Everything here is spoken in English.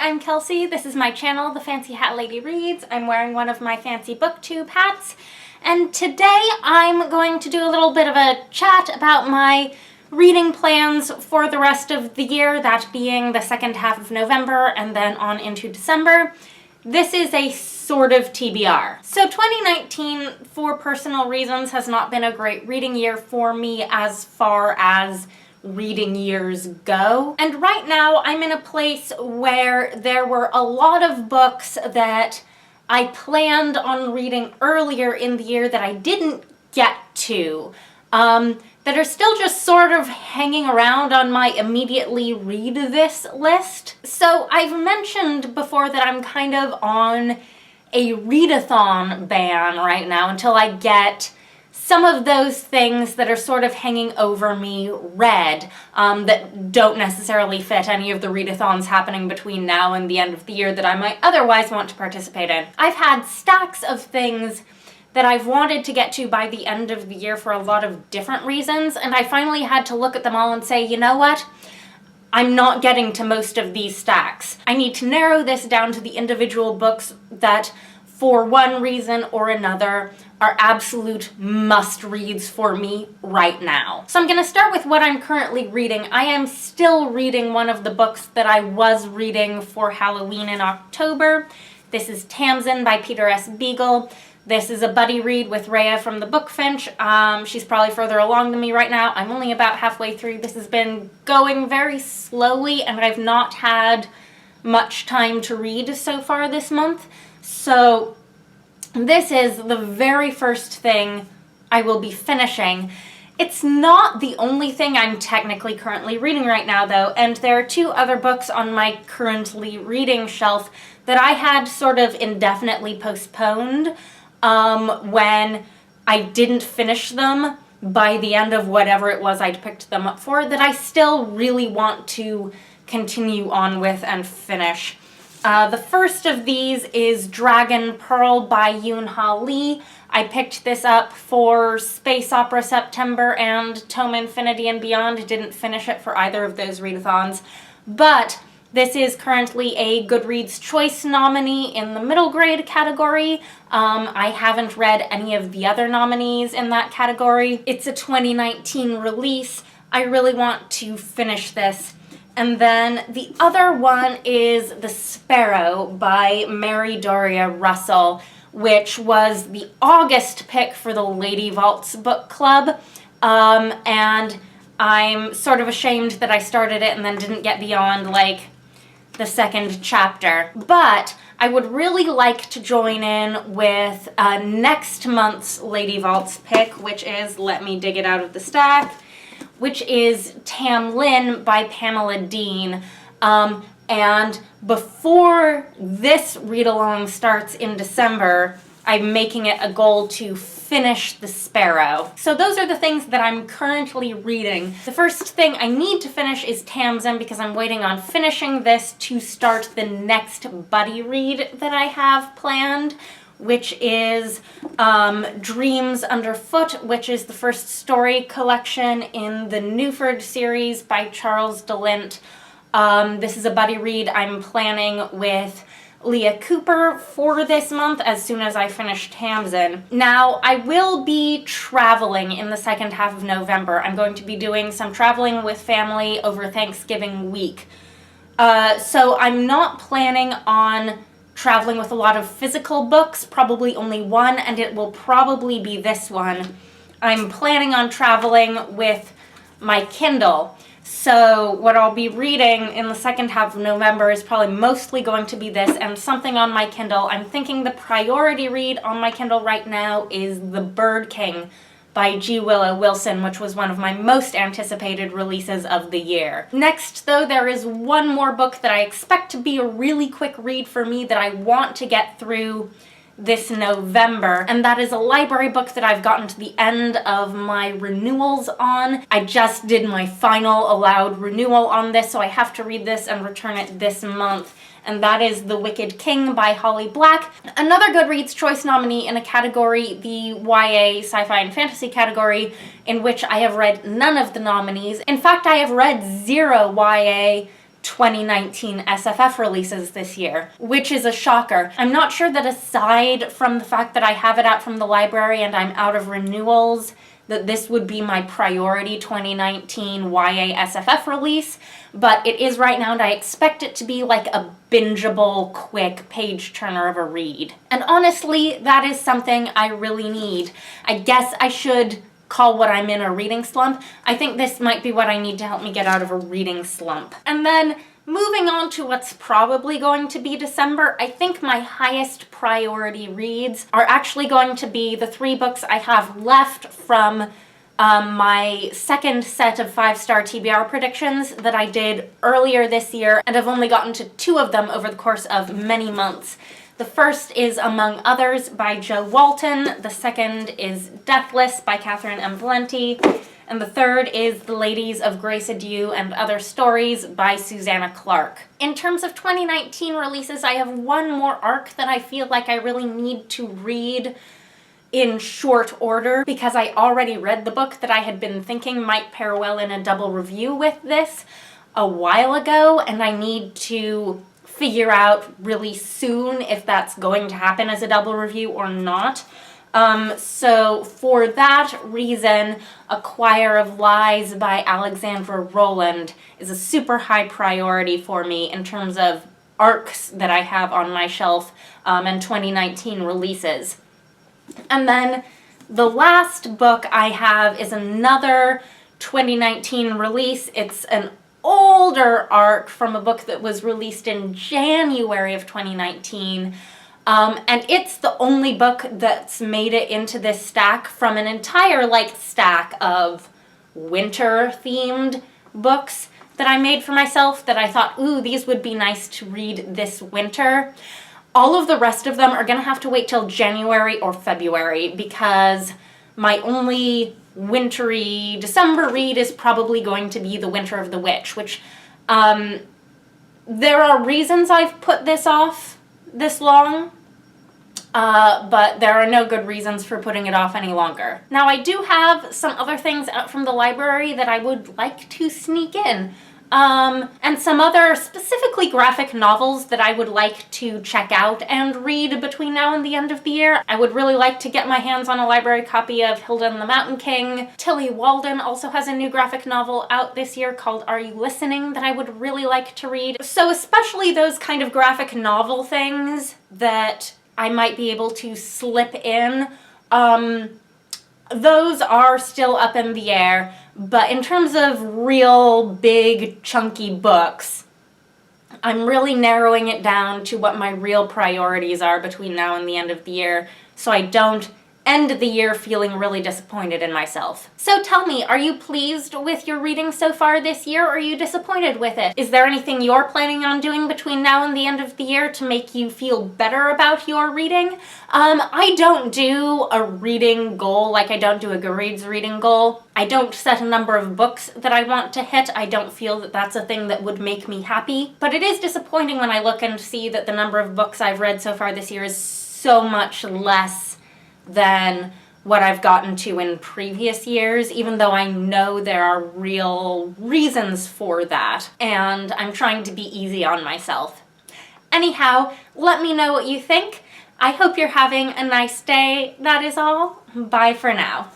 I'm Kelsey. This is my channel, The Fancy Hat Lady Reads. I'm wearing one of my fancy booktube hats, and today I'm going to do a little bit of a chat about my reading plans for the rest of the year, that being the second half of November and then on into December. This is a sort of TBR. So 2019, for personal reasons, has not been a great reading year for me as far as reading years go. And right now I'm in a place where there were a lot of books that I planned on reading earlier in the year that I didn't get to, that are still just sort of hanging around on my immediately read this list. So I've mentioned before that I'm kind of on a readathon ban right now until I get some of those things that are sort of hanging over me read, that don't necessarily fit any of the readathons happening between now and the end of the year that I might otherwise want to participate in. I've had stacks of things that I've wanted to get to by the end of the year for a lot of different reasons, and I finally had to look at them all and say, you know what? I'm not getting to most of these stacks. I need to narrow this down to the individual books that, for one reason or another, are absolute must-reads for me right now. So I'm going to start with what I'm currently reading. I am still reading one of the books that I was reading for Halloween in October. This is Tamsin by Peter S. Beagle. This is a buddy read with Rhea from the Bookfinch. She's probably further along than me right now. I'm only about halfway through. This has been going very slowly, and I've not had much time to read so far this month. So this is the very first thing I will be finishing. It's not the only thing I'm technically currently reading right now, though, and there are two other books on my currently reading shelf that I had sort of indefinitely postponed when I didn't finish them by the end of whatever it was I'd picked them up for, that I still really want to continue on with and finish. The first of these is Dragon Pearl by Yoon Lee. I picked this up for Space Opera September and Tome Infinity and Beyond. Didn't finish it for either of those readathons, but this is currently a Goodreads Choice nominee in the middle grade category. I haven't read any of the other nominees in that category. It's a 2019 release. I really want to finish this. And then the other one is The Sparrow by Mary Doria Russell, which was the August pick for the Lady Vaults book club. And I'm sort of ashamed that I started it and then didn't get beyond, like, the second chapter. But I would really like to join in with next month's Lady Vaults pick, which is, let me dig it out of the stack, which is Tam Lin by Pamela Dean. And before this read-along starts in December, I'm making it a goal to finish The Sparrow. So those are the things that I'm currently reading. The first thing I need to finish is Tamsin, because I'm waiting on finishing this to start the next buddy read that I have planned, which is Dreams Underfoot, which is the first story collection in the Newford series by Charles de Lint. This is a buddy read I'm planning with Leah Cooper for this month as soon as I finish Tamsin. Now, I will be traveling in the second half of November. I'm going to be doing some traveling with family over Thanksgiving week. So I'm not planning on traveling with a lot of physical books, probably only one, and it will probably be this one. I'm planning on traveling with my Kindle. So what I'll be reading in the second half of November is probably mostly going to be this and something on my Kindle. I'm thinking the priority read on my Kindle right now is The Bird King by G. Willow Wilson, which was one of my most anticipated releases of the year. Next, though, there is one more book that I expect to be a really quick read for me that I want to get through this November, and that is a library book that I've gotten to the end of my renewals on. I just did my final allowed renewal on this, so I have to read this and return it this month, and that is The Wicked King by Holly Black. Another Goodreads Choice nominee in a category, the YA sci-fi and fantasy category, in which I have read none of the nominees. In fact, I have read 0 YA 2019 SFF releases this year, which is a shocker. I'm not sure that aside from the fact that I have it out from the library and I'm out of renewals, that this would be my priority 2019 YA SFF release, but it is right now, and I expect it to be like a bingeable, quick page-turner of a read. And honestly, that is something I really need. I guess I should call what I'm in a reading slump. I think this might be what I need to help me get out of a reading slump. And then moving on to what's probably going to be December, I think my highest priority reads are actually going to be the 3 books I have left from my second set of 5-star TBR predictions that I did earlier this year, and I've only gotten to 2 of them over the course of many months. The first is Among Others by Jo Walton, the second is Deathless by Catherynne and Valente, and the third is The Ladies of Grace Adieu and Other Stories by Susanna Clarke. In terms of 2019 releases, I have one more arc that I feel like I really need to read in short order, because I already read the book that I had been thinking might pair well in a double review with this a while ago, and I need to figure out really soon if that's going to happen as a double review or not. So for that reason, A Choir of Lies by Alexandra Rowland is a super high priority for me in terms of arcs that I have on my shelf and 2019 releases. And then the last book I have is another 2019 release. It's an older arc from a book that was released in January of 2019. And it's the only book that's made it into this stack from an entire, stack of winter-themed books that I made for myself that I thought, ooh, these would be nice to read this winter. All of the rest of them are going to have to wait till January or February, because my only wintry December read is probably going to be The Winter of the Witch, which there are reasons I've put this off this long, but there are no good reasons for putting it off any longer. Now, I do have some other things out from the library that I would like to sneak in. And some other specifically graphic novels that I would like to check out and read between now and the end of the year. I would really like to get my hands on a library copy of Hilda and the Mountain King. Tilly Walden also has a new graphic novel out this year called Are You Listening that I would really like to read. So especially those kind of graphic novel things that I might be able to slip in, those are still up in the air. But in terms of real big chunky books, I'm really narrowing it down to what my real priorities are between now and the end of the year, so I don't end the year feeling really disappointed in myself. So tell me, are you pleased with your reading so far this year, or are you disappointed with it? Is there anything you're planning on doing between now and the end of the year to make you feel better about your reading? I don't do a reading goal like I don't do a Goodreads reading goal. I don't set a number of books that I want to hit. I don't feel that that's a thing that would make me happy. But it is disappointing when I look and see that the number of books I've read so far this year is so much less than what I've gotten to in previous years, even though I know there are real reasons for that, and I'm trying to be easy on myself. Anyhow, let me know what you think. I hope you're having a nice day. That is all. Bye for now.